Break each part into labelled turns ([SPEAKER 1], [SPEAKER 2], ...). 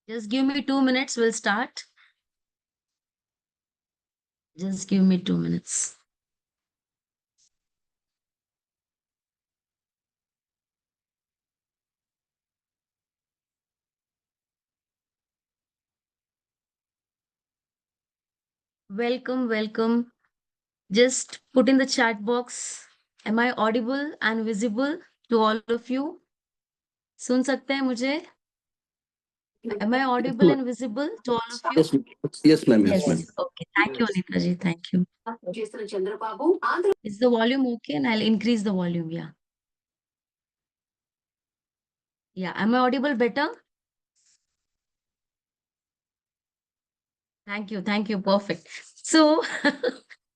[SPEAKER 1] Just give me 2 minutes, we'll start. Just give me 2 minutes. Welcome, welcome. Just put in the chat box. Am I audible and visible to all of you? सुन सकते हैं मुझे? Am I audible and visible to all of you?
[SPEAKER 2] Yes, ma'am. Yes,
[SPEAKER 1] Yes.
[SPEAKER 2] ma'am.
[SPEAKER 1] Okay. Thank you, Anita ji. Thank you. Is the volume okay? And I'll increase the volume. Yeah. Yeah. Am I audible better? Thank you. Thank you. Perfect. So,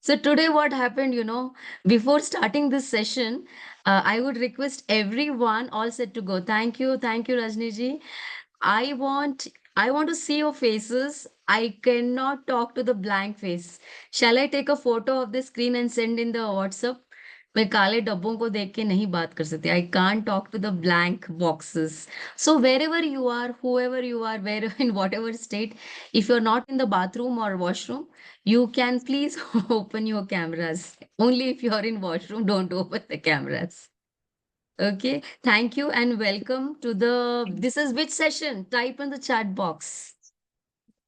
[SPEAKER 1] so today what happened, before starting this session, I would request everyone all set to go. Thank you. Thank you, Rajni ji. I want I want to see your faces. I cannot talk to the blank face. Shall I take a photo of the screen and send in the WhatsApp? मैं काले डब्बों को देख के नहीं बात कर सकती. I can't talk to the blank boxes. So wherever you are, whoever you are, where in whatever state, if you're not in the bathroom or washroom, you can please open your cameras. Only if you're in washroom, don't open the cameras. Okay, thank you and welcome to this is which session? Type in the chat box.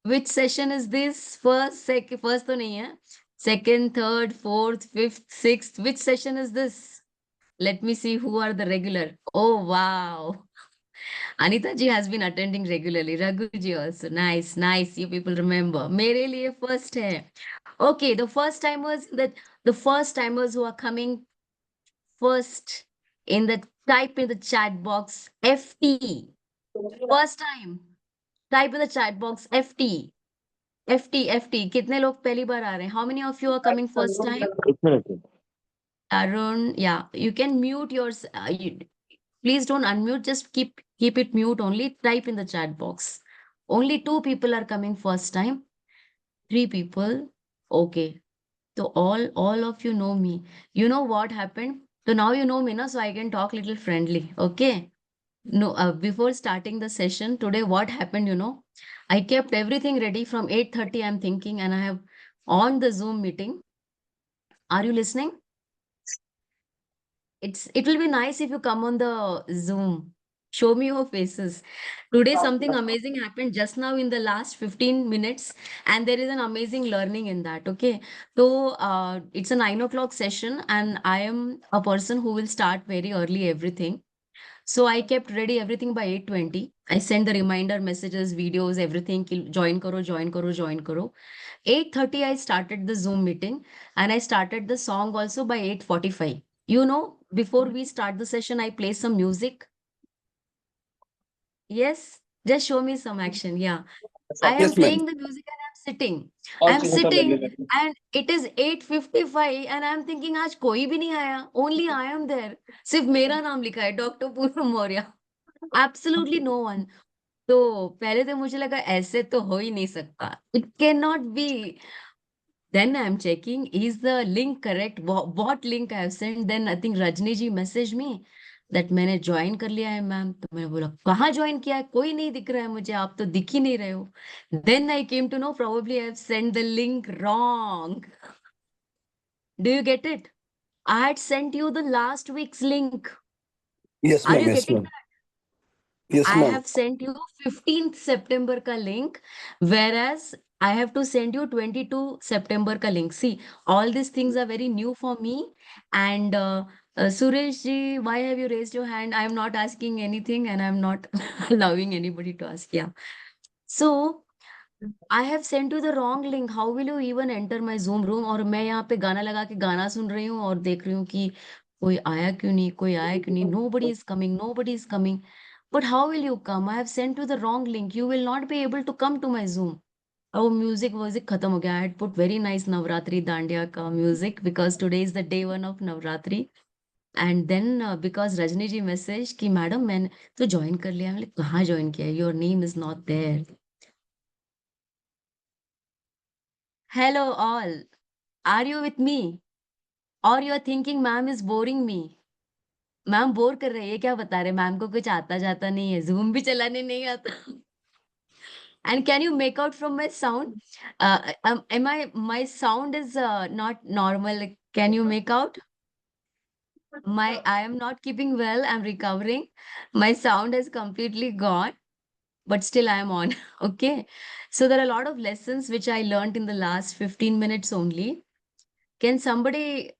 [SPEAKER 1] Which session is this? First तो नहीं है. Second, third, fourth, fifth, sixth. Which session is this? Let me see who are the regular. Oh, wow. Anita ji has been attending regularly. Raghu ji also. Nice, nice. You people remember. मेरे लिए first है. Okay, the first timers who are coming first type in the chat box FT. First time. Type in the chat box FT. FT. कितने लोग पहली बार आ रहे हैं? How many of you are coming first time? Arun, yeah, you can mute yours. Please don't unmute. Just keep it mute only. Type in the chat box. Only 2 people are coming first time. 3 people. Okay. So all of you know me. You know what happened? So now you know me, na? So I can talk little friendly. Okay. No, before starting the session today, what happened? I kept everything ready from 8:30. I'm thinking, and I have on the Zoom meeting. Are you listening? It will be nice if you come on the Zoom. Show me your faces. Today, something amazing happened just now in the last 15 minutes, and there is an amazing learning in that. Okay. So it's a 9 o'clock session, and I am a person who will start very early everything. So I kept ready everything by 8:20. I sent the reminder messages, videos, everything. Join karo, join karo, join karo. 8:30, I started the Zoom meeting and I started the song also by 8:45. Before we start the session, I play some music. Yes, just show me some action. Yeah. I am
[SPEAKER 2] Yes, ma'am.
[SPEAKER 1] playing the music and I'm sitting. I'm sitting and it is 8:55 and I'm thinking आज कोई भी नहीं आया. Only I am there. सिर्फ मेरा नाम लिखा है doctor Poonam Maurya. Absolutely no one. तो पहले तो मुझे लगा ऐसे तो हो ही नहीं सकता. It cannot be. Then I'm checking, is the link correct? What link I have sent? Then I think Rajni ji messaged me that मैंने ज्वाइन कर लिया है मैम. तो मैंने बोला कहाँ ज्वाइन किया है? कोई नहीं दिख रहा है मुझे. आप तो दिख ही नहीं रहे हो. Then I came to know probably I have sent the link wrong. Do you get it? I had sent you the last week's link.
[SPEAKER 2] Yes,
[SPEAKER 1] Are
[SPEAKER 2] ma'am.
[SPEAKER 1] you
[SPEAKER 2] Yes,
[SPEAKER 1] getting
[SPEAKER 2] ma'am.
[SPEAKER 1] that?
[SPEAKER 2] Yes,
[SPEAKER 1] I
[SPEAKER 2] ma'am.
[SPEAKER 1] have sent you 15th September ka link, whereas I have to send you 22 September ka link. See, all these things are very new for me. And Suresh ji, why have you raised your hand? I am not asking anything and I'm not allowing anybody to ask. Yeah. So I have sent you the wrong link. How will you even enter my Zoom room? और मैं यहाँ पे गाना लगा के गाना सुन रही हूँ और देख रही हूँ कि कोई आया क्यों नहीं, कोई आया क्यों नहीं. Nobody is coming. Nobody is coming. But how will you come? I have sent you the wrong link. You will not be able to come to my Zoom. Oh, music खत्म हो गया. I had put very nice Navratri Dandiya ka music because today is the day 1 of Navratri. And then because Rajni ji message कि madam मैंने तो join कर लिया. मैंने कहाँ ज्वाइन किया? Your name is not there. Hello all. Are you with me? Or you are thinking ma'am is boring me? Ma'am bore कर रही है क्या? बता रहे मैम को कुछ आता जाता नहीं है. Zoom भी चलाने नहीं आता. And can you make out from my sound? My sound is not normal. Like, can you make out? I am not keeping well. I'm recovering. My sound is completely gone, but still I am on. Okay. So there are a lot of lessons which I learned in the last 15 minutes only. Can somebody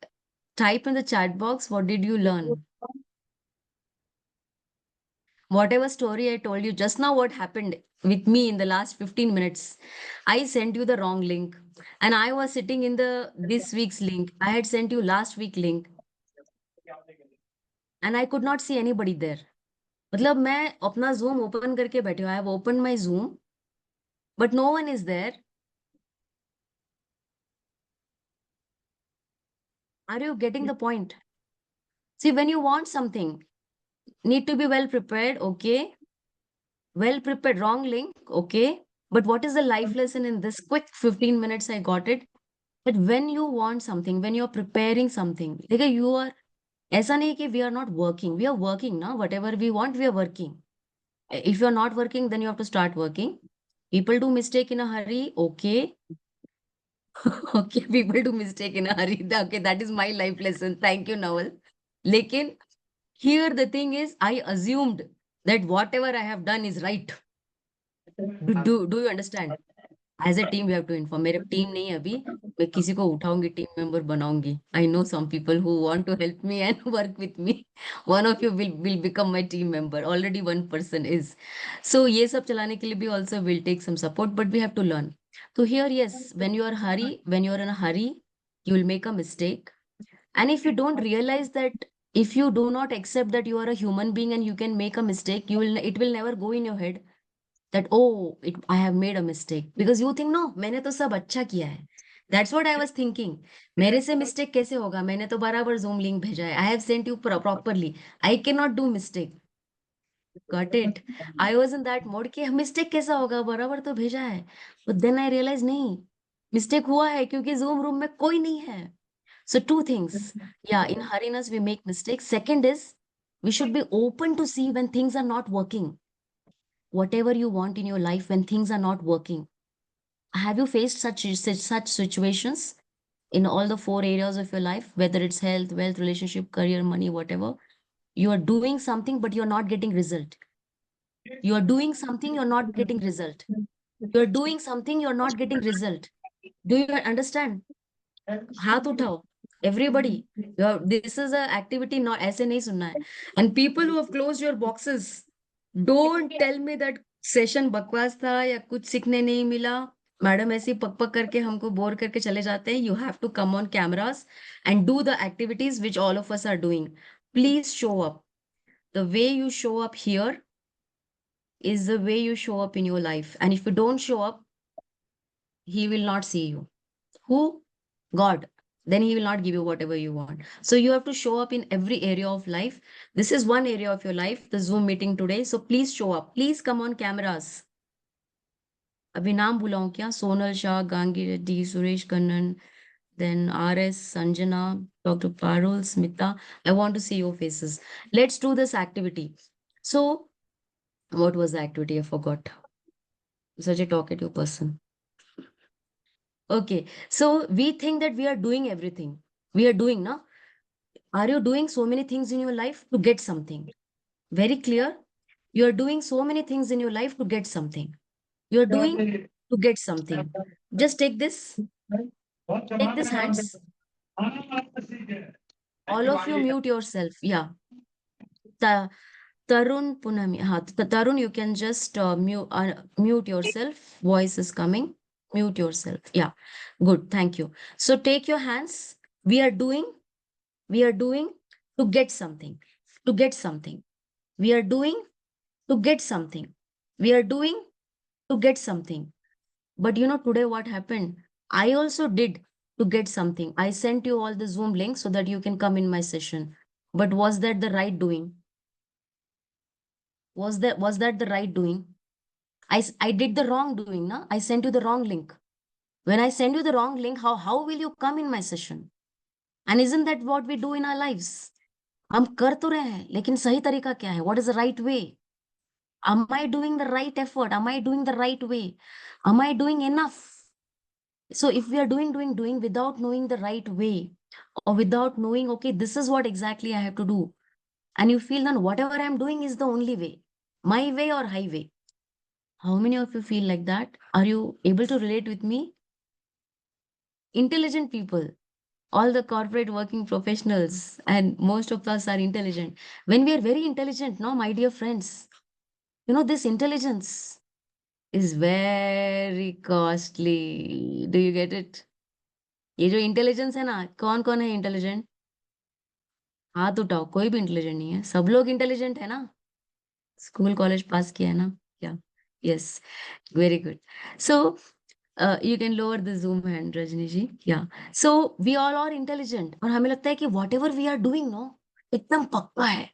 [SPEAKER 1] type in the chat box, what did you learn? Whatever story I told you just now, what happened with me in the last 15 minutes? I sent you the wrong link. And I was sitting in the this week's link. I had sent you last week link. And I could not see anybody there. मतलब मैं अपना Zoom open करके बैठी हूँ. I have opened my Zoom, but no one is there. Are you getting the point? See, when you want something, need to be well prepared, okay? Well prepared, wrong link, okay? But what is the life lesson in this quick 15 minutes I got it? That when you want something, when you're preparing something, देखिए you are ऐसा नहीं कि we are not working. We are working now. Whatever we want, we are working. If you're not working, then you have to start working. People do mistake in a hurry, okay. Okay, people do mistake in a hurry. Okay, that is my life lesson. Thank you, Nawal. Lekin here the thing is, I assumed that whatever I have done is right. Do you understand? As a team we have to inform. मेरे team नहीं है अभी. मैं किसी को उठाऊंगी, team member बनाऊंगी. I know some people who want to help me and work with me. One of you will become my team member. Already one person is. So ये सब चलाने के लिए भी also will take some support, but we have to learn. तो here yes, when you are in a hurry, you will make a mistake. And if you don't realize that, if you do not accept that you are a human being and you can make a mistake, it will never go in your head that, oh, I have made a mistake, because you think, no, मैंने तो सब अच्छा किया है. That's what I was thinking. मेरे से mistake कैसे होगा? मैंने तो बराबर Zoom link भेजा है. I have sent you properly. I cannot do mistake. Got it? I was in that mode कि mistake कैसा होगा? बराबर तो भेजा है. But then I realized नहीं, mistake हुआ है क्योंकि Zoom room में कोई नहीं है. So two things. Yeah, in hurriness we make mistakes. Second is, we should be open to see when things are not working. Whatever you want in your life, when things are not working. Have you faced such situations in all the four areas of your life, whether it's health, wealth, relationship, career, money, whatever? You are doing something, but you're not getting result. You are doing something, you're not getting result. You're doing something, you're not getting result. Do you understand? हाथ उठाओ. Everybody, this is a activity, not ऐसे नहीं सुनना है. And people who have closed your boxes, don't tell me that session बकवास था या कुछ सीखने नहीं मिला. मैडम ऐसे ही पक पक करके हमको बोर करके चले जाते हैं. You have to come on cameras and do the activities which all of us are doing. Please show up. The way you show up here is the way you show up in your life. And if you don't show up, he will not see you. Who? God. Then he will not give you whatever you want. So you have to show up in every area of life. This is one area of your life, the Zoom meeting today. So please show up. Please come on cameras. अभी नाम बुलाऊं क्या? Sonal Shah, Gangi Reddy, Suresh Kannan, then RS, Sanjana, Dr. Parul, Smita. I want to see your faces. Let's do this activity. So, what was the activity? I forgot. Such a talkative person. Okay, so we think that we are doing everything. We are doing, no? Are you doing so many things in your life to get something? Very clear. You are doing so many things in your life to get something. You are doing to get something. Just take this hands. All of you mute yourself. Yeah. Ta Tarun Punami. Tarun, you can just mute yourself. Voice is coming. Mute yourself. Yeah. Good. Thank you. So take your hands. We are doing to get something. To get something. We are doing to get something. We are doing to get something. But you know, today what happened? I also did to get something. I sent you all the Zoom links so that you can come in my session. But was that the right doing? Was that the right doing? I did the wrong doing, na? I sent you the wrong link. When I send you the wrong link, how will you come in my session? And isn't that what we do in our lives? हम कर तो रहे हैं, लेकिन सही तरीका क्या है? What is the right way? Am I doing the right effort? Am I doing the right way? Am I doing enough? So if we are doing without knowing the right way, or without knowing, okay, this is what exactly I have to do, and you feel that whatever I'm doing is the only way, my way or highway. How many of you feel like that? Are you able to relate with me? Intelligent people, all the corporate working professionals, and most of us are intelligent. When we are very intelligent, no, my dear friends, this intelligence is very costly. Do you get it? ये जो intelligence है ना, कौन कौन है intelligent? हाथ उठाओ, कोई भी इंटेलिजेंट नहीं है, सब लोग इंटेलिजेंट है ना? स्कूल कॉलेज पास किया है ना? क्या? Yes, very good. So you can lower the zoom hand, Rajni ji. Yeah. So we all are intelligent और हमें लगता है कि whatever we are doing, no, एकदम पक्का है,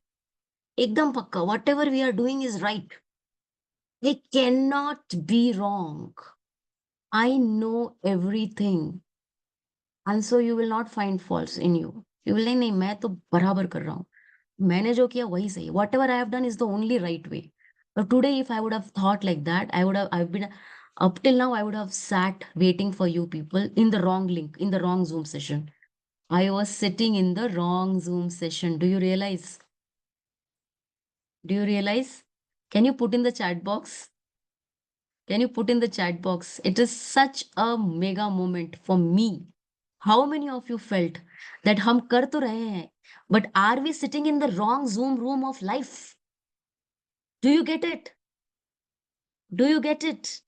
[SPEAKER 1] एकदम पक्का. Whatever we are doing is right. It cannot be wrong. I know everything. And so you will not find faults in you. You will नहीं, मैं तो बराबर कर रहा हूँ. मैंने जो किया वही सही. Whatever I have done is the only right way. But today, if I would have thought like that, I've been, up till now, I would have sat waiting for you people in the wrong link, in the wrong Zoom session. I was sitting in the wrong Zoom session. Do you realize? Do you realize? Can you put in the chat box? Can you put in the chat box? It is such a mega moment for me. How many of you felt that हम कर तो रहे हैं, but are we sitting in the wrong Zoom room of life? Do you get it? Do you get it?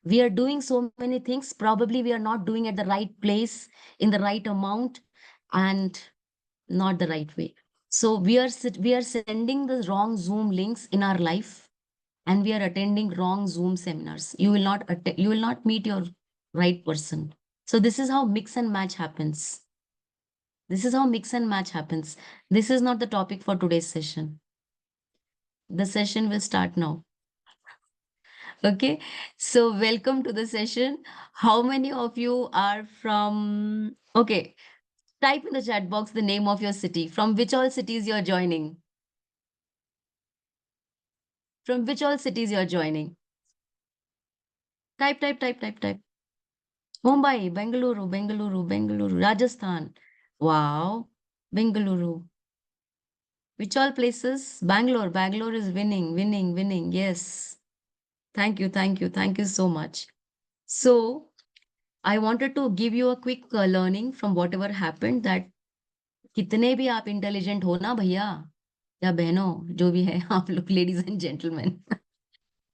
[SPEAKER 1] We are doing so many things. Probably we are not doing at the right place, in the right amount, and not the right way. So we are sending the wrong Zoom links in our life, and we are attending wrong Zoom seminars. You will not meet your right person. So this is how mix and match happens. This is how mix and match happens. This is not the topic for today's session. The session will start now. Okay. So welcome to the session. How many of you are from, okay, type in the chat box the name of your city. From which all cities you're joining? From which all cities you're joining? Type. Mumbai, Bengaluru, Rajasthan. Wow. Bengaluru. Which all places? Bangalore is winning. Yes. Thank you so much. So I wanted to give you a quick learning from whatever happened, that कितने भी आप intelligent हो ना भैया या बहनों, जो भी है आप लोग, लेडीज एंड जेंटलमैन,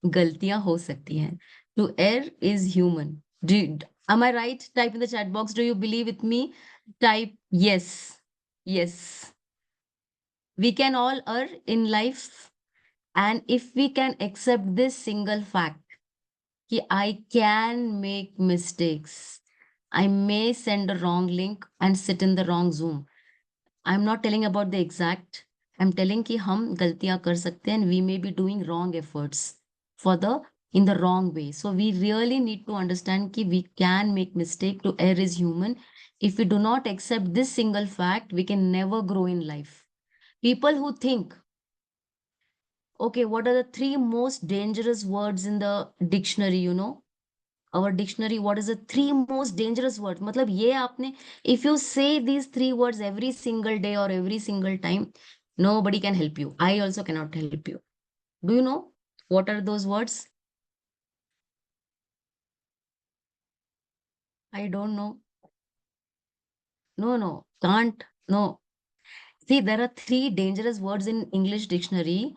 [SPEAKER 1] गलतियां हो सकती हैं. To err is human. Am I right? Type in the chat box. Do you believe with me? Type yes. Yes. We can all err in life. And if we can accept this single fact, कि I can make mistakes. I may send a wrong link and sit in the wrong Zoom. I'm not telling about the exact. I'm telling कि हम गलतियां कर सकते हैं, and we may be doing wrong efforts for the in the wrong way. So we really need to understand कि we can make mistake. To err is human. If we do not accept this single fact, we can never grow in life. People who think, okay, what are the three most dangerous words in the dictionary, our dictionary, what is the three most dangerous words? मतलब ये आपने, if you say these three words every single day or every single time, nobody can help you. I also cannot help you. Do you know what are those words? I don't know. No, can't. No. See, there are three dangerous words in English dictionary.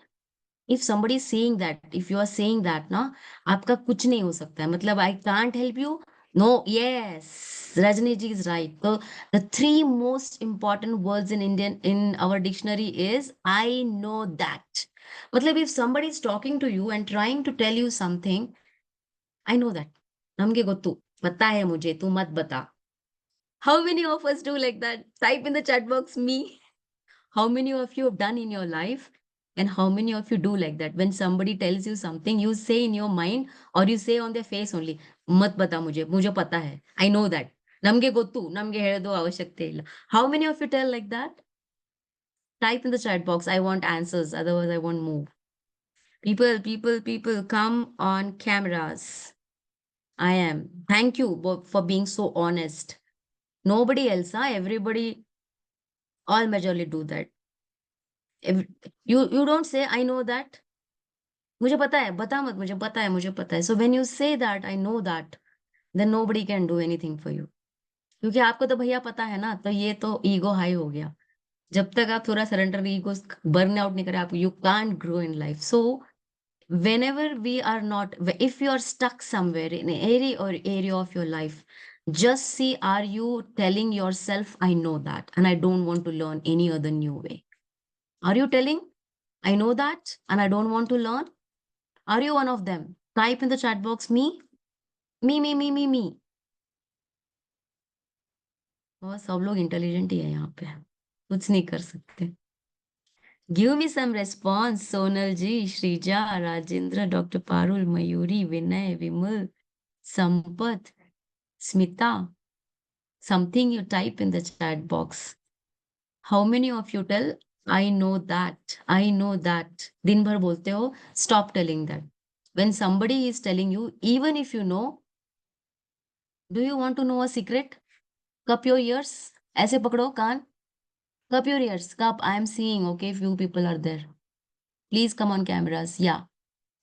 [SPEAKER 1] If somebody is saying that, if you are saying that, ना, आपका कुछ नहीं हो सकता है. मतलब I can't help you. No, yes, Rajni ji is right. So the three most important words in Indian in our dictionary is I know that. मतलब if somebody is talking to you and trying to tell you something, I know that. नमगे गोतु, पता है मुझे, तू मत बता. How many of us do like that? Type in the chat box me. How many of you have done in your life, and how many of you do like that? When somebody tells you something, you say in your mind or you say on their face only, मत बता मुझे, मुझे पता है. I know that. ನಮ್ಗೆ ಗೊತ್ತು, ನಮ್ಗೆ ಹೇಳೋದು ಅವಶ್ಯಕತೆ ಇಲ್ಲ. How many of you tell like that? Type in the chat box. I want answers, otherwise I won't move. People, come on cameras. I am. Thank you for being so honest. Nobody else, huh? Everybody, all majorly do that. If you don't say, I know that. मुझे पता है, बता मत मुझे पता है, मुझे पता है. So when you say that, I know that, then nobody can do anything for you. क्योंकि आपको तो भैया पता है ना, तो ये तो ईगो हाई हो गया. जब तक आप थोड़ा सरेंडर ईगो बर्न आउट नहीं करें, आप you can't grow in life. So whenever we are not, if you are stuck somewhere in an area of your life, just see, are you telling yourself, I know that and I don't want to learn any other new way? Are you telling, I know that and I don't want to learn? Are you one of them? Type in the chat box, me. और सब लोग intelligent ही है यहाँ पे, कुछ नहीं कर सकते. Give me some response. Sonal ji, Sreeja, Rajendra, doctor Parul, Mayuri, Vinay, Vimal, Sampat, Smita. Something you type in the chat box. How many of you tell, I know that, I know that? दिन भर बोलते हो, stop telling that. When somebody is telling you, even if you know, do you want to know a secret? Cup your ears. ऐसे पकड़ो कान. Cup your ears. Cup, I am seeing, okay, few people are there. Please come on cameras. Yeah.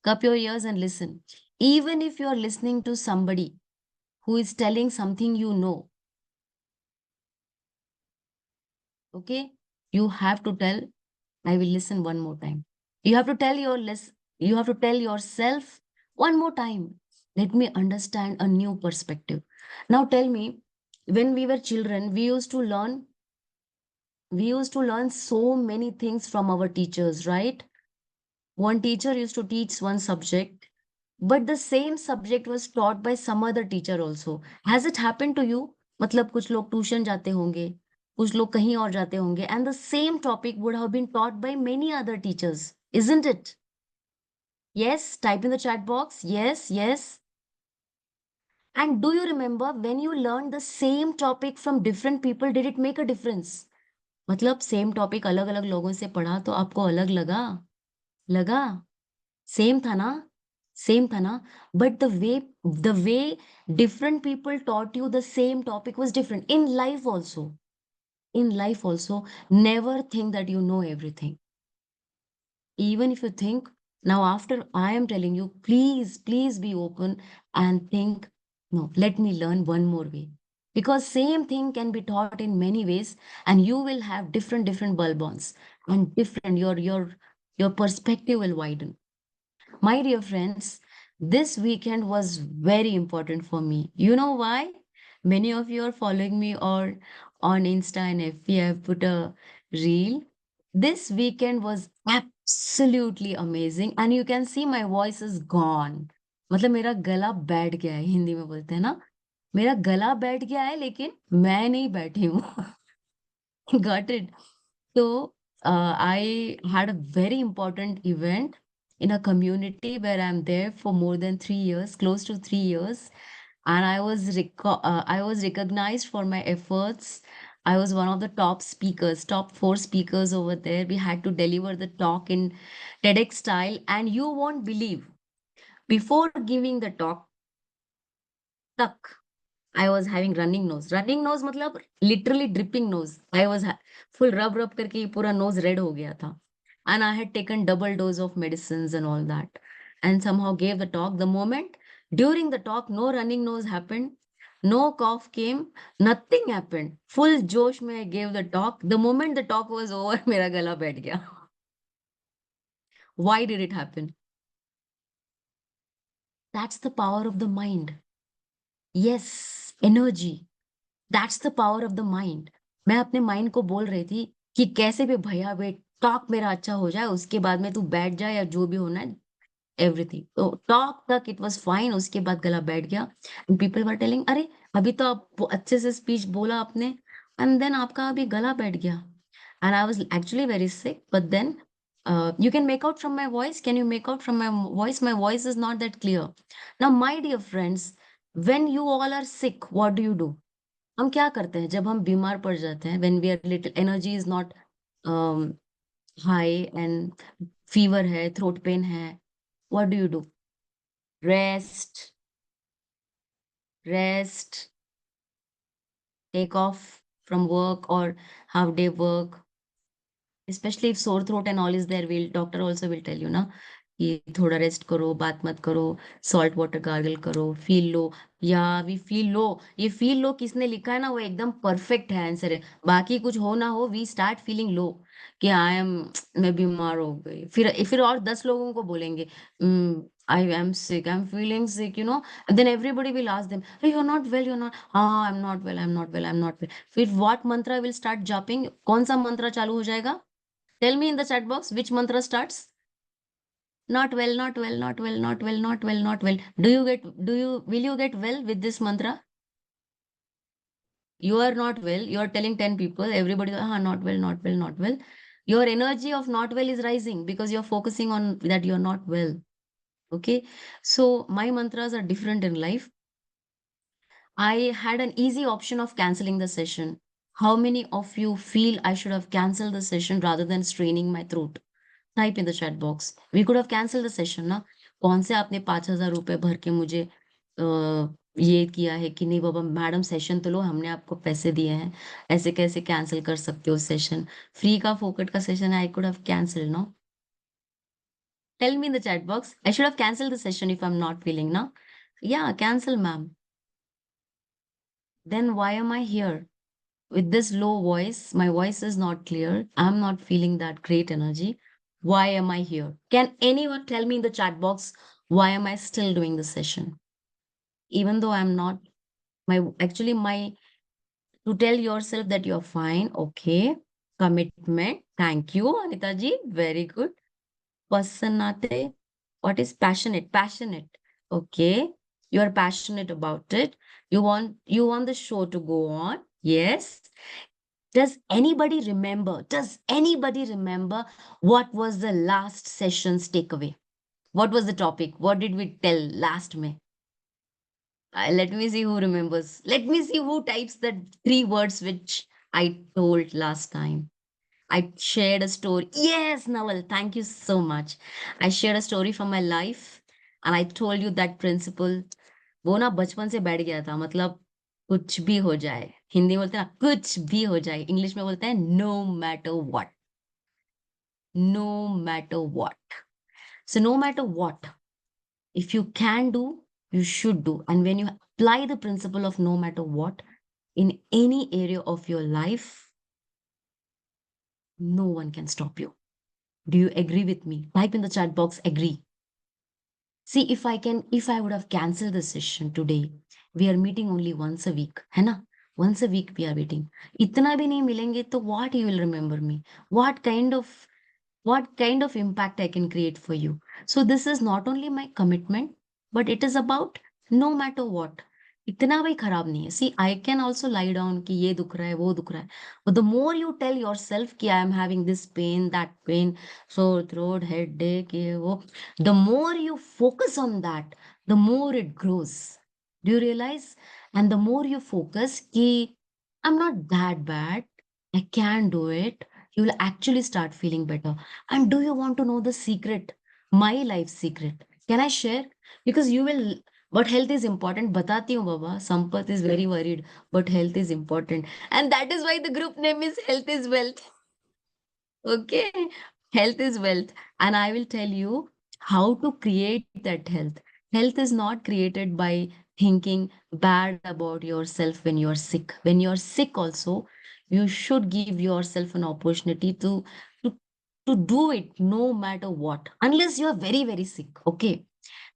[SPEAKER 1] Cup your ears and listen. Even if you are listening to somebody who is telling something you know, okay, you have to tell, I will listen one more time. You have to tell you have to tell yourself one more time, let me understand a new perspective. Now tell me, when we were children, we used to learn so many things from our teachers, right? One teacher used to teach one subject, but the same subject was taught by some other teacher also. Has it happened to you? मतलब कुछ लोग tuition जाते होंगे, कुछ लोग कहीं और जाते होंगे, and the same topic would have been taught by many other teachers, isn't it? Yes, type in the chat box. Yes, yes. And do you remember when you learned the same topic from different people, did it make a difference? मतलब same topic अलग अलग लोगों से पढ़ा तो आपको अलग लगा सेम था ना, सेम था ना. But the way different people taught you the same topic was different. In life also, never think that you know everything. Even if you think, now after I am telling you, please be open and think, no, let me learn one more way. Because same thing can be taught in many ways, and you will have different bulbons, and different your perspective will widen. My dear friends, this weekend was very important for me. You know why? Many of you are following me or on Insta and FB. I have put a reel. This weekend was absolutely amazing, and you can see my voice is gone. मतलब मेरा गला बैठ गया है, हिंदी में बोलते हैं ना, मेरा गला बैठ गया है, लेकिन मैं नहीं बैठी हूँ. Got it? So, I had a very important event in a community where I'm there for more than 3 years, close to 3 years, and I was recognized for my efforts. I was one of the top speakers, top 4 speakers over there. We had to deliver the talk in TEDx style, and you won't believe. Before giving the talk, tuck. I was having running nose. Running nose मतलब literally dripping nose. I was full rub करके ये पूरा nose red हो गया था. And I had taken double dose of medicines and all that. And somehow gave the talk. The moment during the talk, no running nose happened. No cough came. Nothing happened. Full जोश में I gave the talk. The moment the talk was over, मेरा गला बैठ गया. Why did it happen? That's the power of the mind. Yes, energy. That's the power of the mind. मैं अपने mind को बोल रही थी कि कैसे भी भैया वेट टॉक मेरा अच्छा हो जाए, उसके बाद में तू बैठ जाए या जो भी होना है, एवरीथिंग. तो टॉक तक इट वाज फाइन, उसके बाद गला बैठ गया. एंड पीपल वर टेलिंग, अरे अभी तो आप अच्छे से स्पीच बोला आपने, एंड देन आपका अभी गला बैठ गया. And I was actually very sick, but then you can make out from my voice. Can you make out from my voice? My voice is not that clear. Now, my dear friends, when you all are sick, what do? हम क्या करते हैं जब हम बीमार पड़ जाते हैं? When we are little, energy is not high and fever है, थ्रोट पेन है, what do? Rest, rest, take off from work or half day work. Especially if sore throat and all is there, will doctor also will tell you ना कि थोड़ा rest करो, बात मत करो, salt water gargle करो, feel low, या we feel low. ये फील लो किसने लिखा है ना, वो एकदम परफेक्ट है आंसर है। बाकी कुछ हो ना हो, वी स्टार्ट फीलिंग लो कि आई एम, मैं बीमार हो गई, फिर और 10 लोगों को बोलेंगे I am sick, I am feeling sick, then everybody will ask them, you are not well, you are not, हाँ I am not well, I am not well, I am not well. फिर what mantra will start जपिंग, कौन सा मंत्र चालू हो जाएगा? Tell me in the chat box which mantra starts. Not well, not well, not well, not well, not well, not well. Will you get well with this mantra? You are not well. You are telling 10 people, everybody, ah, not well, not well, not well. Your energy of not well is rising because you're focusing on that you're not well. Okay. So my mantras are different in life. I had an easy option of canceling the session. How many of you feel I should have canceled the session rather than straining my throat? Type in the chat box, we could have cancel the session ना। कौन से आपने 5,000 रुपए भर के मुझे ये किया है कि नहीं बाबा मैडम सेशन तो लो, हमने आपको पैसे दिए हैं, ऐसे कैसे कैंसिल कर सकते हो सेशन? फ्री का फोकट का सेशन है, I could have cancel no. Tell me in the chat box, I should have cancel the session if I am not feeling ना। या cancel ma'am. Then why am I here with this low voice? My voice is not clear, I'm not feeling that great energy. Why am I here? Can anyone tell me in the chat box, why am I still doing the session? Even though I'm not, my to tell yourself that you're fine, okay. Commitment, thank you Anita ji, very good. Pasanate, what is passionate? Passionate, okay. You are passionate about it. You want the show to go on, yes. Does anybody remember what was the last session's takeaway? What was the topic? What did we tell last May? Let me see who remembers. Let me see who types the 3 words which I told last time. I shared a story. Yes, Nawal, thank you so much. I shared a story from my life and I told you that principle. वो ना बचपन से बैठ गया था, मतलब कुछ भी हो जाए, हिंदी में बोलते हैं ना कुछ भी हो जाए, इंग्लिश में बोलते हैं no matter what, no matter what. So no matter what, if you can do, you should do. And when you apply the principle of no matter what in any area of your life, no one can stop you. Do you agree with me? Type in the chat box agree. See, if I would have canceled the session today, we are meeting only once a week, है ना? Once a week we are meeting. इतना भी नहीं मिलेंगे तो what you will remember me? What kind of impact I can create for you? So this is not only my commitment, but it is about no matter what. इतना भी खराब नहीं है। See, I can also lie down कि ये दुख रहा है, वो दुख रहा है. But the more you tell yourself कि I am having this pain, that pain, sore throat, headache, ये वो, the more you focus on that, the more it grows. Do you realize? And the more you focus कि I'm not that bad, I can do it, you will actually start feeling better. And do you want to know the secret? My life secret. Can I share? Because you will, but health is important. बताती हूँ बाबा. Sampath is very worried, but health is important. And that is why the group name is Health is Wealth. Okay. Health is wealth. And I will tell you how to create that health. Health is not created by thinking bad about yourself when you're sick. When you're sick, also, you should give yourself an opportunity to, to do it no matter what. Unless you're very, very sick. Okay.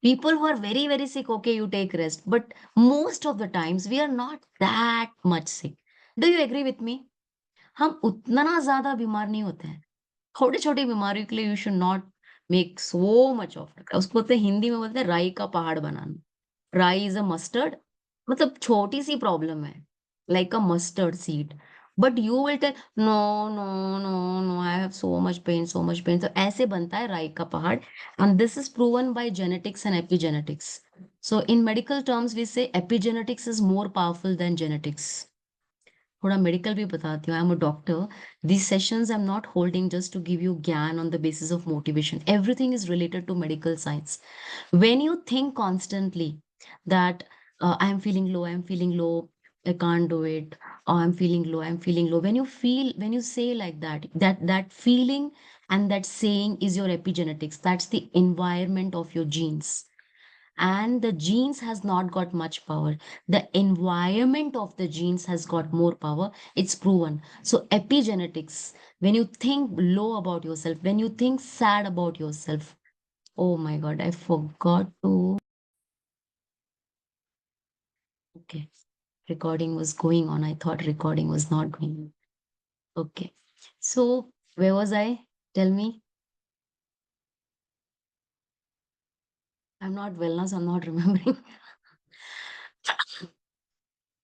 [SPEAKER 1] People who are very, very sick, okay, you take rest. But most of the times, we are not that much sick. Do you agree with me? हम उतना ज्यादा बीमार नहीं होते हैं। छोटी छोटी बीमारियों के लिए you should not make so much of it. उसको बोलते हैं, हिंदी में बोलते हैं राई का पहाड़ बनाना। राई इज अ मस्टर्ड, मतलब छोटी सी प्रॉब्लम है, like a mustard seed. But you will tell no, no, no, no, I have so much pain, so much pain. तो ऐसे बनता है राई का पहाड़। And this is proven by genetics and epigenetics. So in medical terms we say epigenetics is more powerful than genetics. थोड़ा medical भी बताती हूँ. I am a doctor. These sessions I'm not holding just to give you gyan on the basis of motivation. Everything is related to medical science. When you think constantly that I'm feeling low, I'm feeling low, I can't do it, or I'm feeling low, I'm feeling low. When you say like that, that feeling and that saying is your epigenetics. That's the environment of your genes. And the genes has not got much power. The environment of the genes has got more power. It's proven. So epigenetics, when you think low about yourself, when you think sad about yourself, oh my God, I forgot to. Okay, recording was going on. I thought recording was not going on. Okay, so where was I? Tell me. I'm not well now, so I'm not remembering.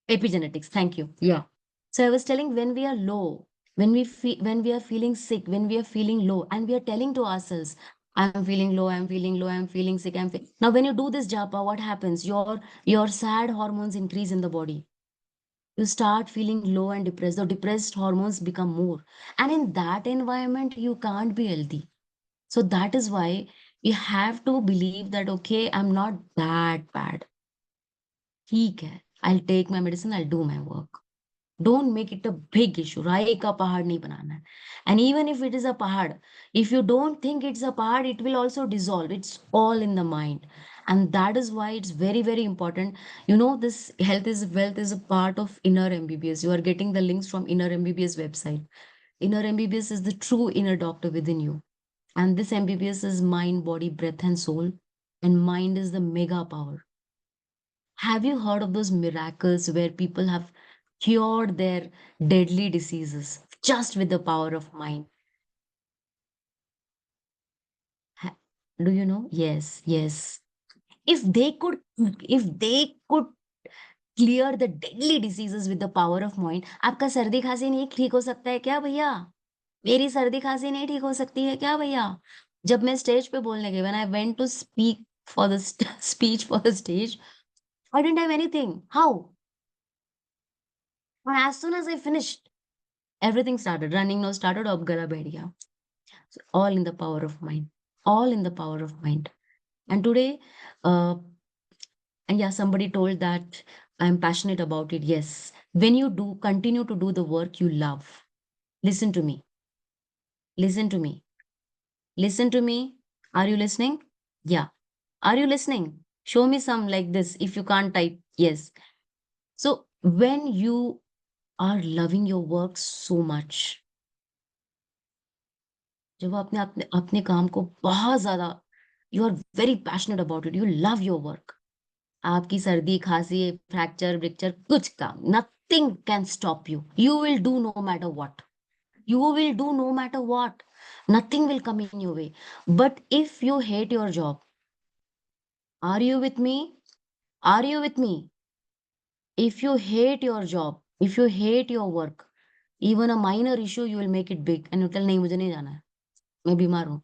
[SPEAKER 1] Epigenetics, thank you. Yeah. So I was telling, when we are low, when we are feeling sick, when we are feeling low, and we are telling to ourselves, I'm feeling low, I'm feeling low, I'm feeling sick, now when you do this japa, what happens? Your sad hormones increase in the body. You start feeling low and depressed. The depressed hormones become more. And in that environment, you can't be healthy. So that is why you have to believe that, okay, I'm not that bad. ठीक है. I'll take my medicine, I'll do my work. Don't make it a big issue. राई का पहाड़ नहीं बनाना है. And even if it is a pahad, if you don't think it's a pahad, it will also dissolve. It's all in the mind. And that is why it's very, very important. You know, this health is wealth is a part of Inner MBBS. You are getting the links from Inner MBBS website. Inner MBBS is the true inner doctor within you. And this MBBS is mind, body, breath, and soul. And mind is the mega power. Have you heard of those miracles where people have cured their deadly diseases just with the power of mind? Ha- Do you know? Yes, yes. If they could, if they could clear the deadly diseases with the power of mind, आपका सर्दी खांसी नहीं ठीक हो सकता है क्या भैया? मेरी सर्दी खांसी नहीं ठीक हो सकती है क्या भैया? जब मैं स्टेज पे बोलने गई, when I went to speak for the speech for the stage, I didn't have anything. How? And as soon as I finished, everything started. Running nose started, अब गला बैठ गया. So all in the power of mind. All in the power of mind. And today, uh, and yeah, somebody told that I'm passionate about it. Yes. When you do continue to do the work you love, listen to me. Listen to me. Listen to me. Are you listening? Yeah. Are you listening? Show me some like this if you can't type. Yes. So when you are loving your work so much, जब आप अपने अपने अपने काम को बहुत ज्यादा, you are very passionate about it, you love your work, आपकी सर्दी खांसी फ्रैक्चर ब्रिक्चर कुछ काम, nothing can stop you. You will do no matter what. You will do no matter what. Nothing will come in your way. But if you hate your job, are you with me? Are you with me? If you hate your job, if you hate your work, even a minor issue, you will make it big and you tell, नहीं मुझे नहीं जाना है, मैं बीमार हूँ.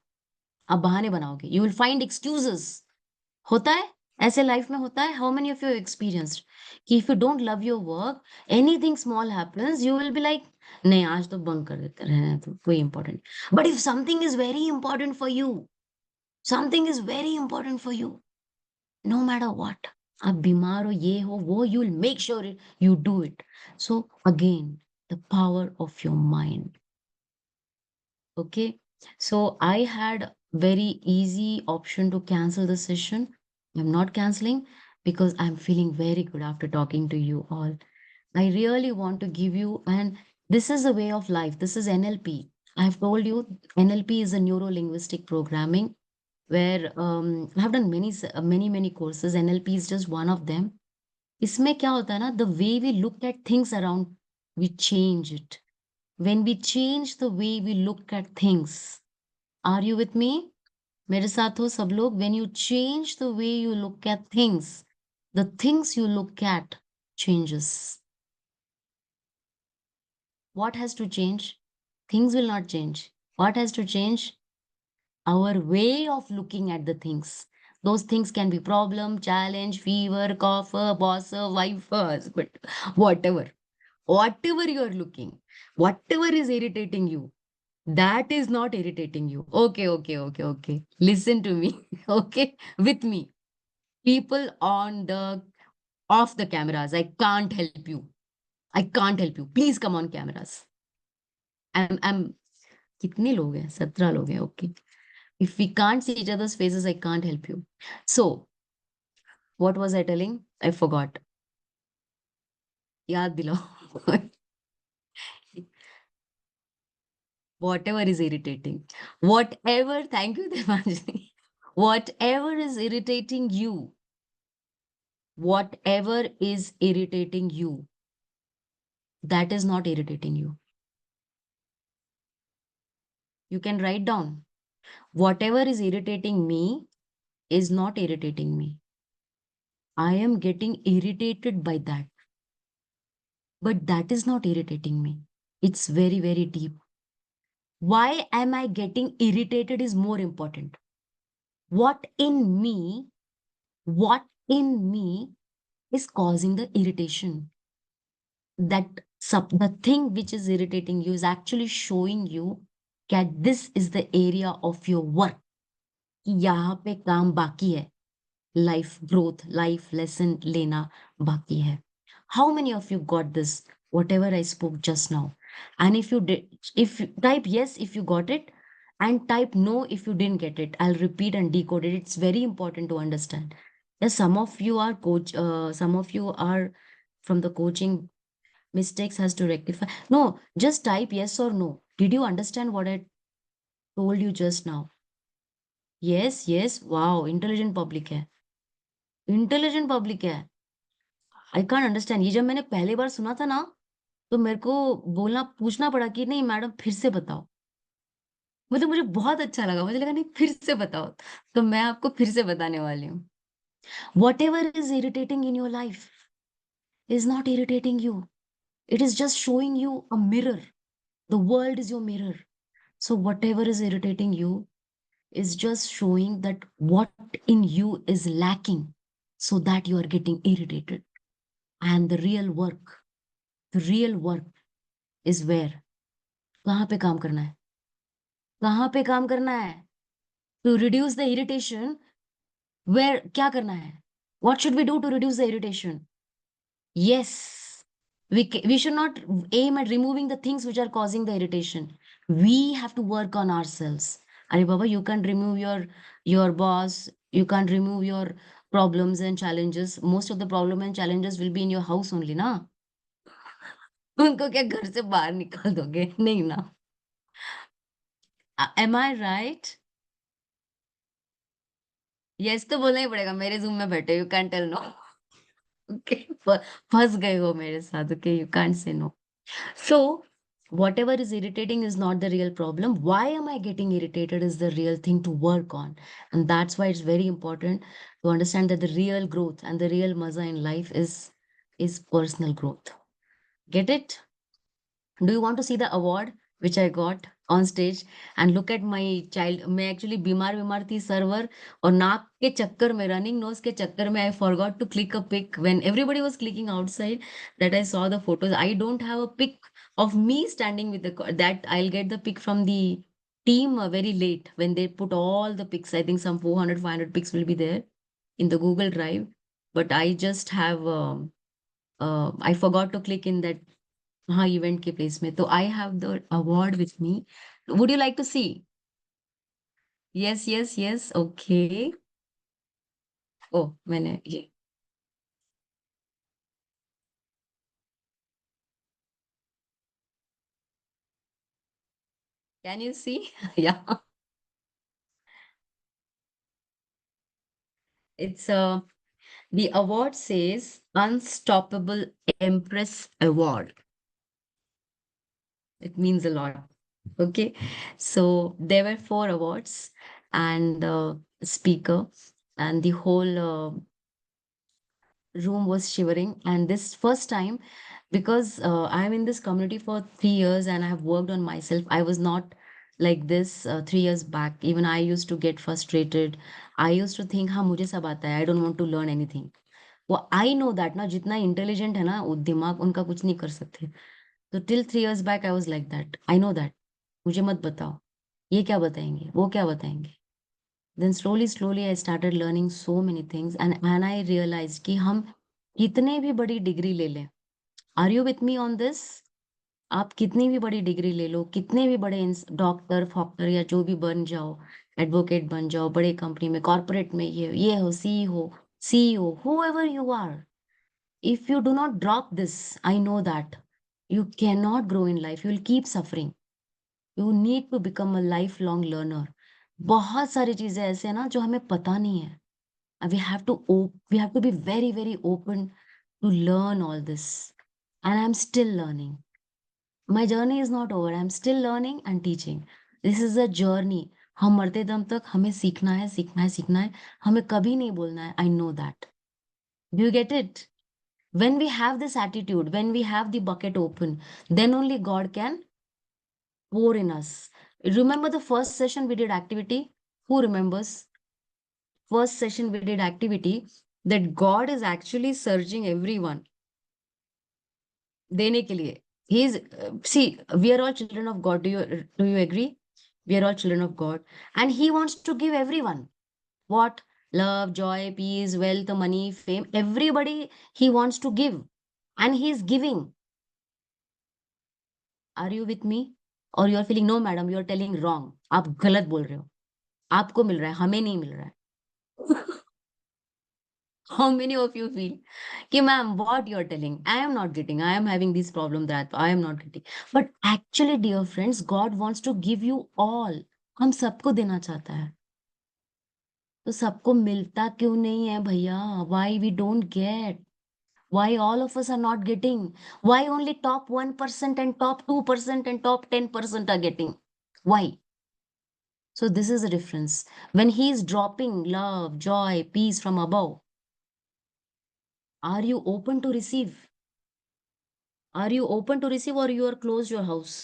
[SPEAKER 1] आप बहाने बनाओगे. You will find excuses. होता है ऐसे लाइफ में होता है. How many of you have experienced कि if you don't love your work, anything small happens, you will be like, नहीं आज तो बंक कर देते, रहने तो कोई important. But if something is very important for you, something is very important for you, no matter what, आप बीमार हो, ये हो, वो, you will make sure you do it. So again, the power of your mind. Okay. So I had very easy option to cancel the session. I'm not canceling because I'm feeling very good after talking to you all. I really want to give you, and this is a way of life. This is NLP. I've told you NLP is a neuro linguistic programming where I have done many courses. NLP is just one of them. इसमें क्या होता है ना, the way we look at things around, we change it. When we change the way we look at things, are you with me? मेरे साथ हो सब लोग? When you change the way you look at things, the things you look at changes. What has to change? Things will not change. What has to change? Our way of looking at the things. Those things can be problem, challenge, fever, cough, boss, wife, husband, whatever. whatever you are looking, whatever is irritating you, that is not irritating you. Okay, okay, okay, okay. Listen to me. Okay, with me. People on the off the cameras. I can't help you. I can't help you. Please come on cameras. I'm कितने लोग हैं? 17 लोग हैं. Okay. If we can't see each other's faces, I can't help you. So, what was I telling? I forgot. याद दिलाओ. Whatever is irritating. Whatever, thank you, Devanjali. Whatever is irritating you, whatever is irritating you, that is not irritating you. You can write down. Whatever is irritating me is not irritating me. I am getting irritated by that. But that is not irritating me. It's very, very deep. Why am I getting irritated is more important. What in me, what in me is causing the irritation? That the thing which is irritating you is actually showing you that this is the area of your work. कि यहाँ पे काम बाकी है. Life growth, life lesson lena baki hai. How many of you got this? Whatever I spoke just now. And if you did, if you type yes if you got it, and type no if you didn't get it. I'll repeat and decode it. It's very important to understand. Yes, some of you are some of you are from the coaching mistakes has to rectify. No, just type yes or no. Did you understand what I told you just now? Yes, yes. Wow, intelligent public hai. Intelligent public है. I can't understand. ये जब मैंने पहली बार सुना था ना, तो मेरे को बोलना पूछना पड़ा कि नहीं मैडम फिर से बताओ. मतलब मुझे बहुत अच्छा लगा. मुझे लगा नहीं फिर से बताओ. तो मैं आपको फिर से बताने वाली हूँ. What ever is irritating in your life is not irritating you. It is just showing you a mirror. The world is your mirror. So whatever is irritating you is just showing that what in you is lacking so that you are getting irritated. And the real work is where? कहाँ पे काम करना है? कहाँ पे काम करना है? To reduce the irritation, where क्या करना है? What should we do to reduce the irritation? Yes, we should not aim at removing the things which are causing the irritation. We have to work on ourselves. Are Baba, you can't remove your boss. You can't remove your problems and challenges. Most of the problem and challenges will be in your house only, na? उनको क्या घर से बाहर निकाल दोगे? नहीं ना. Am I right? Yes तो बोलना ही पड़ेगा. मेरे जूम में बैठे. You can tell no. Okay. फंस गए हो मेरे साथ. Okay, you can't say no. So, whatever is irritating is not the real problem. Why am I getting irritated is the real thing to work on. And that's why it's very important to understand that the real growth and the real maza in life is personal growth. Get it? Do you want to see the award which I got on stage and look at my child? मैं actually बीमार थी server और नाक के चक्कर में running nose के चक्कर में I forgot to click a pic when everybody was clicking outside that I saw the photos. I don't have a pic of me standing with that. I'll get the pic from the team very late when they put all the pics. I think some 400, 500 pics will be there in the Google Drive. But I just have I forgot to click in that हाँ event के place में. तो I have the award with me. Would you like to see? Yes yes yes. Okay. Oh मैंने ये. Can you see? Yeah. It's the award says Unstoppable Empress Award. It means a lot. Okay. So there were 4 awards and the speaker and the whole room was shivering. And this first time, because I'm in this community for 3 years and I have worked on myself, I was not like this 3 years back. Even I used to get frustrated. I used to think, हाँ मुझे सब आता है. I don't want to learn anything. वो आई know that ना, जितना intelligent है ना वो दिमाग उनका कुछ नहीं कर सकते। तो till 3 years back I was like that, I know that, मुझे मत बताओ ये क्या बताएंगे वो क्या बताएंगे। Then slowly slowly I started learning so many things and I realise कि हम कितने भी बड़ी डिग्री ले लें, are you with me on this? आप कितनी भी बड़ी डिग्री ले लो, कितने भी बड़े डॉक्टर फॉक्टर या जो भी बन जाओ, एडवोकेट बन जाओ, बड़े कंपनी में कॉर्पोरेट में, ये हो CEO, whoever you are, if you do not drop this, I know that you cannot grow in life, you will keep suffering. You need to become a lifelong learner. बहुत सारी चीजें ऐसे हैं ना जो हमें पता नहीं है। We have to be very very open to learn all this, and I'm still learning. My journey is not over. I'm still learning and teaching. This is a journey. हम मरते दम तक हमें सीखना है, सीखना है, सीखना है। हमें कभी नहीं बोलना है, I know that. Do you get it? When we have this attitude, when we have the bucket open, then only God can pour in us. Remember the first session we did activity? Who remembers? First session we did activity that God is actually searching everyone. देने के लिए. He is, see, we are all children of God. Do you agree? We are all children of God, and He wants to give everyone what? Love, joy, peace, wealth, money, fame. Everybody He wants to give, and He is giving. Are you with me? Or you are feeling no, madam, you are telling wrong. आप गलत बोल रहे हो. आपको मिल रहा है, हमें नहीं मिल रहा है. How many of you feel कि ma'am, what you are telling, I am not getting, I am having this problem, that I am not getting. But actually, dear friends, God wants to give you all. हम सबको देना चाहता है. तो सबको मिलता क्यों नहीं है भैया? Why we don't get? Why all of us are not getting? Why only top 1% and top 2% and top 10% are getting? Why? So this is the difference. When he is dropping love, joy, peace from above, are you open to receive? Are you open to receive, or you are closed your house?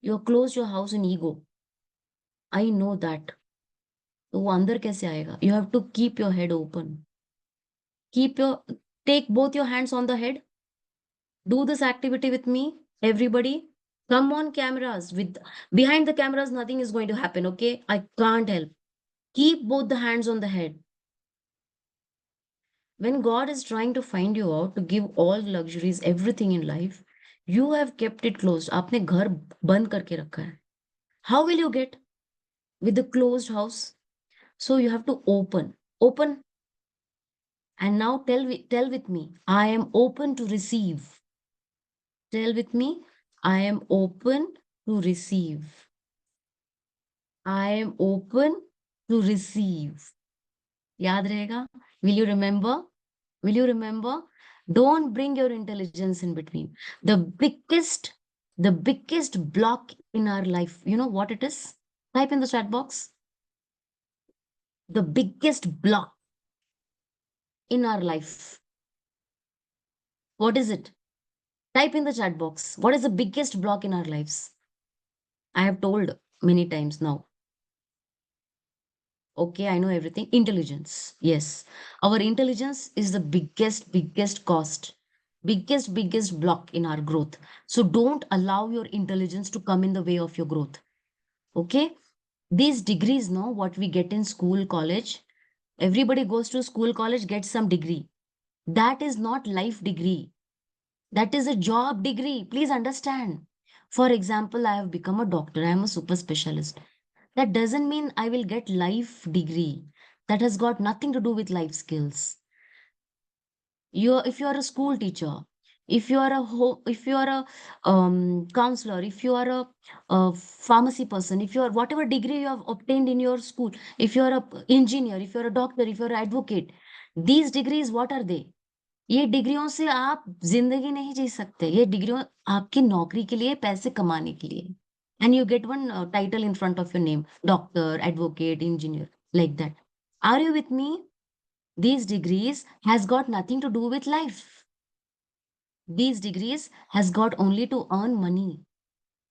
[SPEAKER 1] You are closed your house in ego. I know that. तो वो अंदर कैसे आएगा? You have to keep your head open. Take both your hands on the head. Do this activity with me, everybody. Come on cameras. Behind the cameras, nothing is going to happen, okay? I can't help. Keep both the hands on the head. When God is trying to find you out to give all luxuries, everything in life, you have kept it closed. आपने घर बंद करके रखा है. How will you get with the closed house? So you have to open, and now tell with me, I am open to receive. Tell with me, I am open to receive. I am open to receive. याद रहेगा? Will you remember? Will you remember? Don't bring your intelligence in between. The biggest block in our life, you know what it is? Type in the chat box. The biggest block in our life. What is it? Type in the chat box. What is the biggest block in our lives? I have told many times now. Okay, I know everything. Intelligence. Yes. Our intelligence is the biggest cost, biggest block in our growth. So don't allow your intelligence to come in the way of your growth. Okay? These degrees, no, what we get in school, college, everybody goes to school, college, gets some degree. That is not life degree. That is a job degree. Please understand. For example, I have become a doctor. I am a super specialist. That doesn't mean I will get life degree. That has got nothing to do with life skills. If you are a school teacher, if you are a counselor, if you are a pharmacy person, if you are whatever degree you have obtained in your school, if you are a engineer, if you are a doctor, if you are an advocate, these degrees, what are they? ये डिग्रियों से आप जिंदगी नहीं जी सकते. ये डिग्रियों आपकी नौकरी के लिए, पैसे कमाने के लिए. And you get one title in front of your name: doctor, advocate, engineer, like that. Are you with me? These degrees has got nothing to do with life. These degrees has got only to earn money.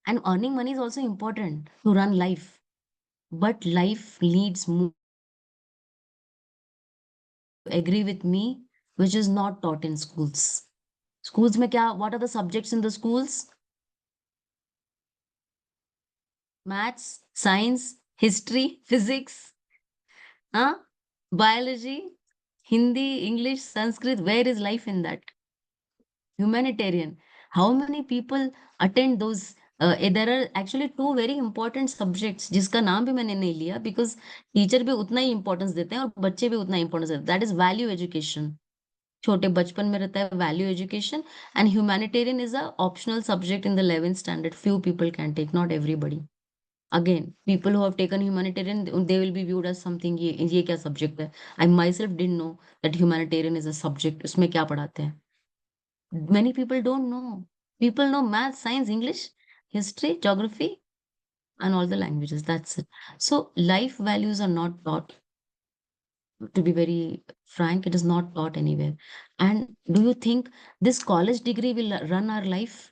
[SPEAKER 1] And earning money is also important to run life. But life needs more agree with me, which is not taught in schools. Schools mein kya, what are the subjects in the schools? Maths, science, history, physics, huh? Biology, Hindi, English, Sanskrit. Where is life in that? Humanitarian. How many people attend those? There are actually two very important subjects जिसका नाम भी मैंने नहीं लिया because teacher भी उतना ही importance देते हैं और बच्चे भी उतना ही importance देते हैं. That is value education. छोटे बचपन में रहता है value education, and humanitarian is a optional subject in the 11th standard. Few people can take, not everybody. Again, people who have taken humanitarian, they will be viewed as something, ये क्या subject है? I myself didn't know that humanitarian is a subject. उसमें क्या पढ़ाते हैं? Many people don't know. People know math, science, English, history, geography, and all the languages. That's it. So life values are not taught. To be very frank, it is not taught anywhere. And do you think this college degree will run our life?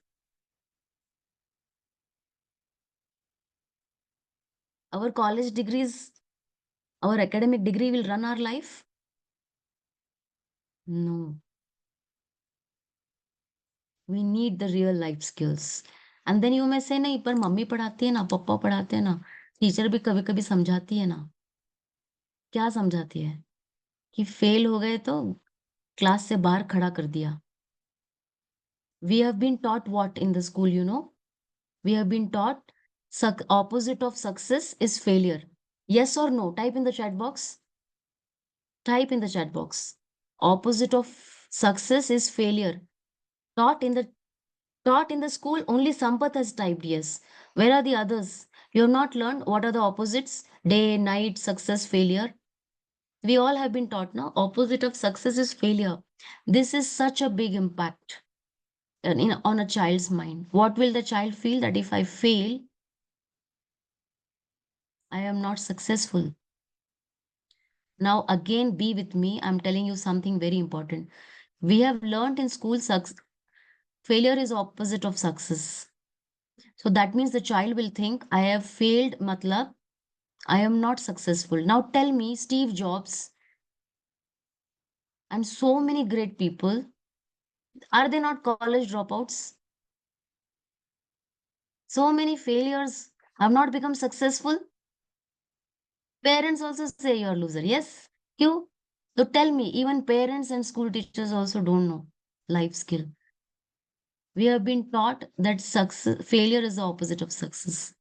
[SPEAKER 1] Our college degrees, our academic degree will run our life? No. We need the real life skills. And then you may say, नहीं पर mummy पढ़ाती है ना, पापा पढ़ाते हैं ना, teacher भी कभी कभी समझाती है ना. क्या समझाती है? कि फेल हो गए तो क्लास से बाहर खड़ा कर दिया. We have been taught what in the school, you know? We have been taught opposite of success is failure. Yes or no? Type in the chat box. Type in the chat box. Opposite of success is failure. Taught in the taught in the school, only Sampath has typed yes. Where are the others? You have not learned what are the opposites? Day, night, success, failure. We all have been taught now. Opposite of success is failure. This is such a big impact on a child's mind. What will the child feel? That if I fail, I am not successful. Now, again, be with me. I'm telling you something very important. We have learned in school, failure is opposite of success. So that means the child will think, I have failed, matlab, I am not successful. Now tell me, Steve Jobs and so many great people, are they not college dropouts? So many failures have not become successful. Parents also say you're a loser. Yes, you. So tell me, even parents and school teachers also don't know life skill. We have been taught that failure is the opposite of success.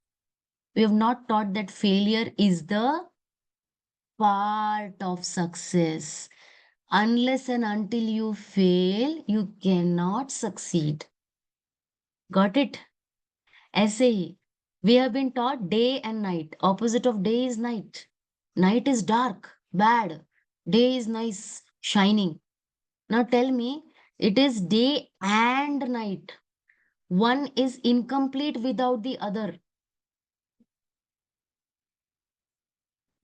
[SPEAKER 1] We have not taught that failure is the part of success. Unless and until you fail, you cannot succeed. Got it? ऐसे ही, we have been taught day and night. Opposite of day is night. Night is dark, bad. Day is nice, shining. Now tell me, it is day and night. One is incomplete without the other.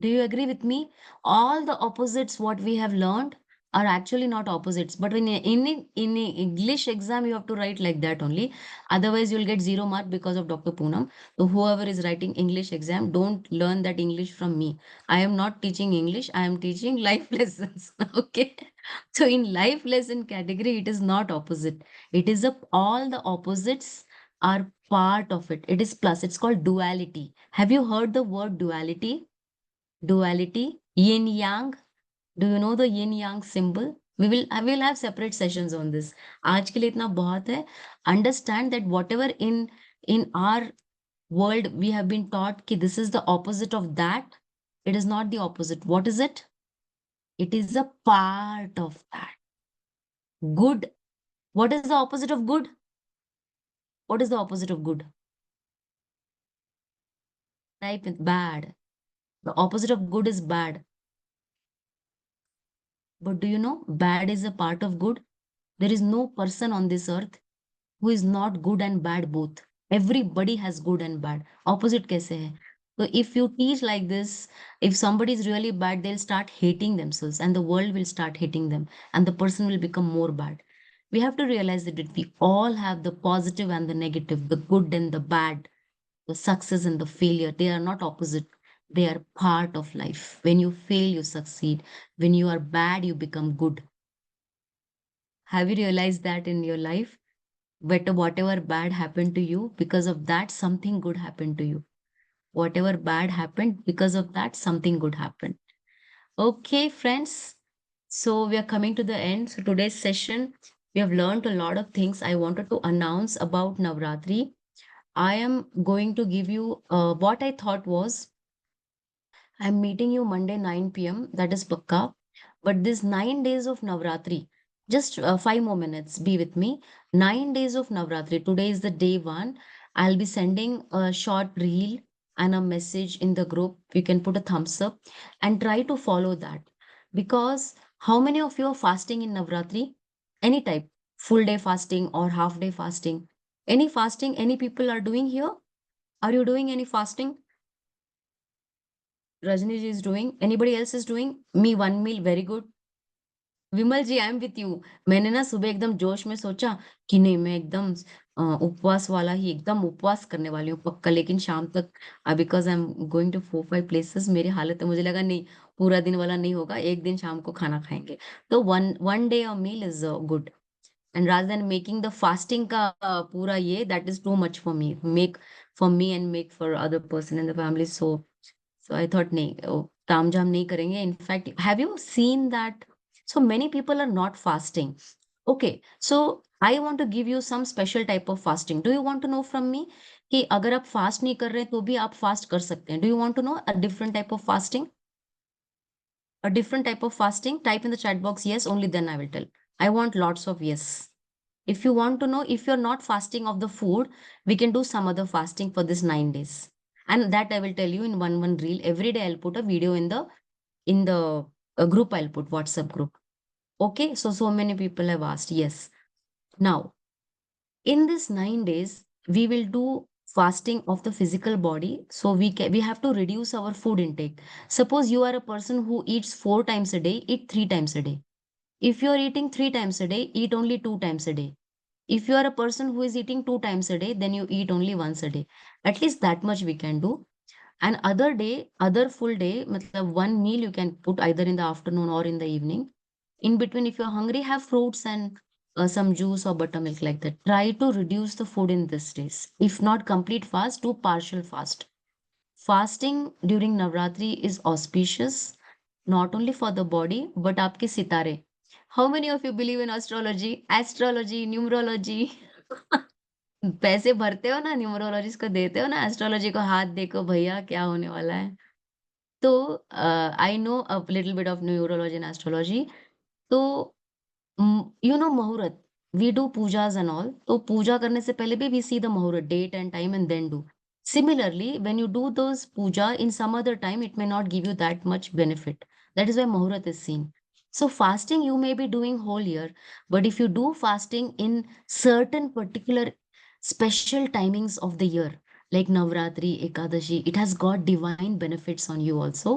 [SPEAKER 1] Do you agree with me? All the opposites what we have learned are actually not opposites. But in a English exam, you have to write like that only. Otherwise, you'll get 0 mark because of Dr. Poonam. So whoever is writing English exam, don't learn that English from me. I am not teaching English. I am teaching life lessons. Okay. So in life lesson category, it is not opposite. It is all the opposites are part of it. It is plus. It's called duality. Have you heard the word duality? Duality, yin yang. Do you know the yin yang symbol? We will have separate sessions on this. आज के लिए इतना बहुत है. Understand that whatever in our world we have been taught कि this is the opposite of that. It is not the opposite. What is it? It is a part of that. Good. What is the opposite of good? What is the opposite of good? Type it. Bad. The opposite of good is bad. But do you know bad is a part of good? There is no person on this earth who is not good and bad both. Everybody has good and bad. Opposite kaise hai? So if you teach like this, if somebody is really bad, they'll start hating themselves and the world will start hating them and the person will become more bad. We have to realize that we all have the positive and the negative, the good and the bad, the success and the failure. They are not opposite. They are part of life. When you fail, you succeed. When you are bad, you become good. Have you realized that in your life? But whatever bad happened to you, because of that, something good happened to you. Whatever bad happened, because of that, something good happened. Okay, friends. So we are coming to the end. So today's session, we have learned a lot of things. I wanted to announce about Navratri. I am going to give you what I thought was I'm meeting you Monday 9 p.m. That is Pakka. But this 9 days of Navratri, just 5 more minutes, be with me. 9 days of Navratri. Today is the day one. I'll be sending a short reel and a message in the group. You can put a thumbs up and try to follow that. Because how many of you are fasting in Navratri? Any type, full day fasting or half day fasting? Any fasting, any people are doing here? Are you doing any fasting? Rajni ji is doing. Anybody else is doing? Me one meal, very good. Vimal ji I am with you. मैंने ना सुबह एकदम जोश में सोचा कि नहीं मैं एकदम उपवास वाला ही एकदम उपवास करने वाली हूँ पक्का, लेकिन शाम तक because I am going to 4 5 places मेरी हालत है, मुझे लगा नहीं पूरा दिन वाला नहीं होगा, एक दिन शाम को खाना खाएंगे. तो one one day a meal is good. And rather than making the fasting का पूरा ये that is too much for me and make for other person in the family. So I thought, nahi, oh, तामझाम नहीं करेंगे. In fact, have you seen that? So many people are not fasting. Okay, so I want to give you some special type of fasting. Do you want to know from me कि अगर आप fast नहीं कर रहे तो भी आप fast कर सकते हैं? Do you want to know a different type of fasting? A different type of fasting? Type in the chat box yes, only then I will tell. I want lots of yes. If you want to know if you're not fasting of the food, we can do some other fasting for this 9 days. And that I will tell you in one reel. Every day I'll put a video in the group. I'll put WhatsApp group. Okay. So many people have asked. Yes. Now, in this 9 days, we will do fasting of the physical body. So we have to reduce our food intake. Suppose you are a person who eats 4 times a day, eat 3 times a day. If you are eating 3 times a day, eat only 2 times a day. If you are a person who is eating 2 times a day, then you eat only once a day. At least that much we can do. And other day, other full day, matlab one meal you can put either in the afternoon or in the evening. In between, if you're hungry, have fruits and some juice or buttermilk like that. Try to reduce the food in these days. If not complete fast, do partial fast. Fasting during Navratri is auspicious, not only for the body, but आपके सितारे. How many of you believe in astrology? Astrology, numerology. पैसे भरते हो ना, numerologist को देते हो ना, एस्ट्रोलॉजी को हाथ देखो भैया क्या होने वाला है. तो I know a little bit of numerology and astrology. तो you know muhurat, we do pujas and all. तो पूजा करने से पहले भी we see the muhurat date and time and then do. Similarly, when you do those puja in some other time, it may not give you that much benefit. That is why muhurat is seen. So fasting you may be doing whole year, but if you do fasting in certain particular special timings of the year, like Navratri, Ekadashi, it has got divine benefits on you also,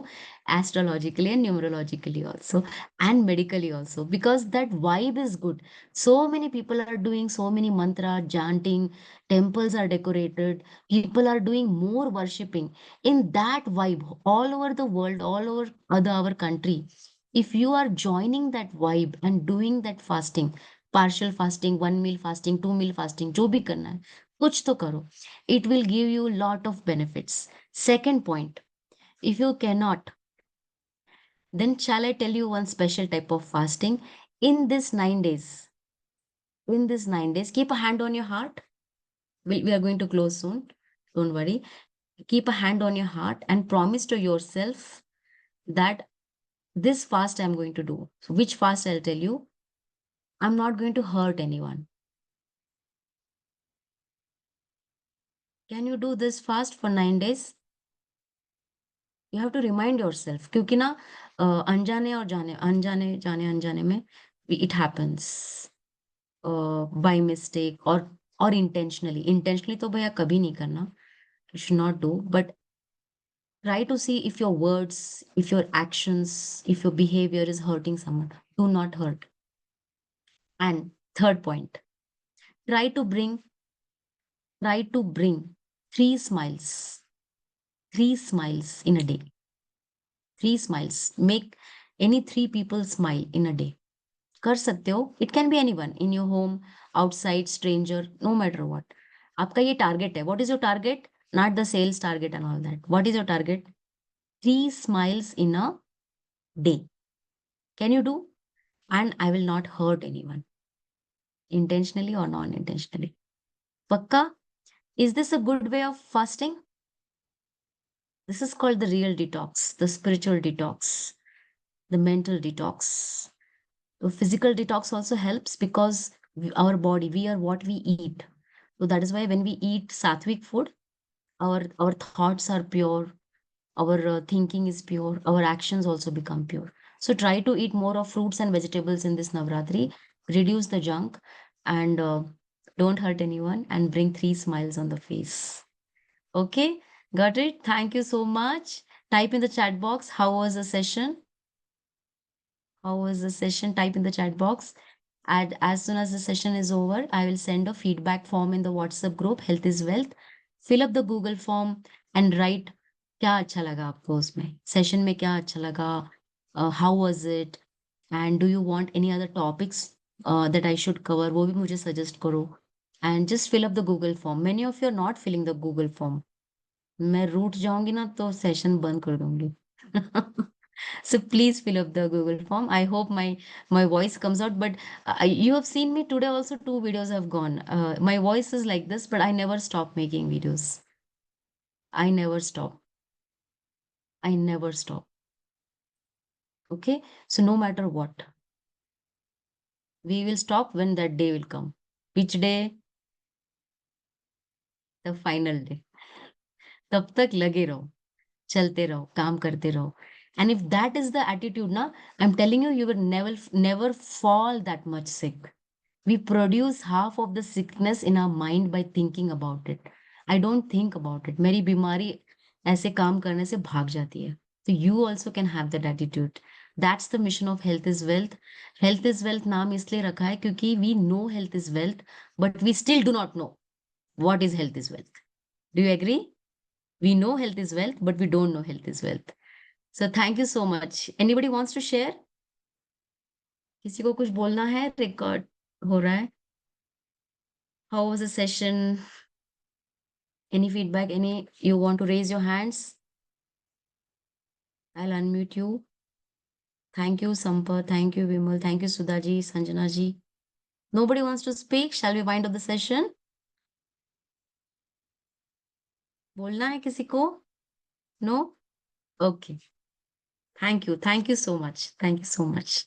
[SPEAKER 1] astrologically and numerologically also, and medically also, because that vibe is good. So many people are doing so many mantra chanting, temples are decorated, people are doing more worshipping in that vibe all over the world, all over our country. If you are joining that vibe and doing that fasting, partial fasting, one meal fasting, two meal fasting, जो भी करना है कुछ तो करो, it will give you lot of benefits. Second point, if you cannot, then shall I tell you one special type of fasting? In this 9 days, in this 9 days, keep a hand on your heart. We are going to close soon. Don't worry. Keep a hand on your heart and promise to yourself that this fast I'm going to do. So which fast I'll tell you? I'm not going to hurt anyone. Can you do this fast for 9 days? You have to remind yourself. क्योंकि ना अनजाने और अनजाने में it happens. By mistake or intentionally तो भैया कभी नहीं करना. You should not do, but try to see if your words, if your actions, if your behavior is hurting someone. Do not hurt. And third point, try to bring try to bring three smiles 3 smiles in a day. 3 smiles. Make any 3 people smile in a day. कर सकते हो. It can be anyone in your home, outside, stranger, no matter what. आपका ये target है. What is your target? Not the sales target and all that. What is your target? 3 smiles in a day. Can you do? And I will not hurt anyone, intentionally or non-intentionally. Pakka? Is this a good way of fasting? This is called the real detox, the spiritual detox, the mental detox. The physical detox also helps because our body, we are what we eat. So that is why when we eat sattvic food, our thoughts are pure, our thinking is pure, our actions also become pure. So try to eat more of fruits and vegetables in this Navratri, reduce the junk, and don't hurt anyone, and bring 3 smiles on the face. Okay, got it. Thank you so much. Type in the chat box, how was the session? How was the session? Type in the chat box. And as soon as the session is over, I will send a feedback form in the WhatsApp group, Health is Wealth. Fill up the Google form and write क्या अच्छा लगा आपको उसमें, session में क्या अच्छा लगा, how was it, and do you want any other topics that I should cover, वो भी मुझे suggest करो. And just fill up the Google form. Many of you are not filling the Google form. मैं रूठ जाऊंगी ना तो session बंद कर दूंगी. So please fill up the Google form. I hope my voice comes out. But you have seen me today also. 2 videos have gone. My voice is like this, but I never stop making videos. I never stop. I never stop. Okay. So no matter what, we will stop when that day will come. Which day? The final day. तब तक लगे रहो, चलते रहो, काम करते रहो. And if that is the attitude, na, I'm telling you, you will never fall that much sick. We produce half of the sickness in our mind by thinking about it. I don't think about it. मेरी बीमारी ऐसे काम करने से भाग जाती है. So you also can have that attitude. That's the mission of Health is Wealth. Health is Wealth नाम इसलिए रखा है क्योंकि we know health is wealth, but we still do not know what is health is wealth. Do you agree? We know health is wealth, but we don't know health is wealth. So thank you so much. Anybody wants to share? किसी को कुछ बोलना है? Record हो रहा है. How was the session? Any feedback? Any you want to raise your hands? I'll unmute you. Thank you, Sampath. Thank you, Vimal. Thank you, Sudhaji, Sanjana ji. Nobody wants to speak. Shall we wind up the session? बोलना है किसी को? No? Okay. Thank you. Thank you so much. Thank you so much.